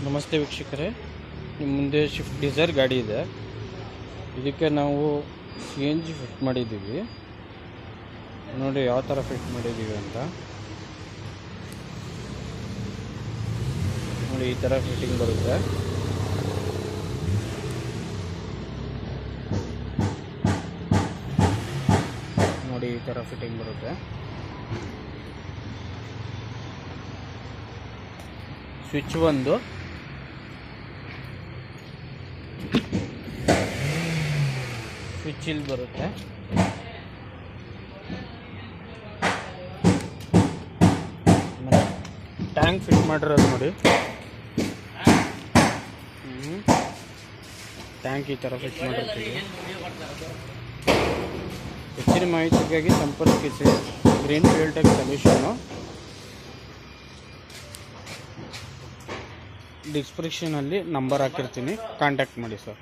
ನಮಸ್ತೆ ವೀಕ್ಷಕರೇ, ನಿಮ್ಮ ಮುಂದೆ ಶಿಫ್ಟ್ ಡಿಸೈರ್ ಗಾಡಿ ಇದೆ. ಇದಕ್ಕೆ ನಾವು CNG ಫಿಟ್ ಮಾಡಿದ್ದೀವಿ. ನೋಡಿ ಯಾವ ಥರ ಫಿಟ್ ಮಾಡಿದ್ದೀವಿ ಅಂತ. ನೋಡಿ ಈ ಥರ ಫಿಟ್ಟಿಂಗ್ ಬರುತ್ತೆ. ನೋಡಿ ಈ ಥರ ಫಿಟ್ಟಿಂಗ್ ಬರುತ್ತೆ. ಸ್ವಿಚ್ ಒಂದು, ಸ್ವಿಚ್ ಇಲ್ಲಿ ಬರುತ್ತೆ. ಟ್ಯಾಂಕ್ ಫಿಟ್ ಮಾಡಿರೋದು ನೋಡಿ. ಟ್ಯಾಂಕ್ ಈ ಥರ ಫಿಟ್ ಮಾಡಿರ್ತೀವಿ. ಹೆಚ್ಚಿನ ಮಾಹಿತಿಗಾಗಿ ಸಂಪರ್ಕಿಸಿ ಗ್ರೀನ್ ಫೀಲ್ಡ್ ಟೆಕ್ ಸೊಲ್ಯೂಷನ್ನು. ಡಿಸ್ಕ್ರಿಪ್ಷನಲ್ಲಿ ನಂಬರ್ ಹಾಕಿರ್ತೀನಿ, ಕಾಂಟ್ಯಾಕ್ಟ್ ಮಾಡಿ ಸರ್.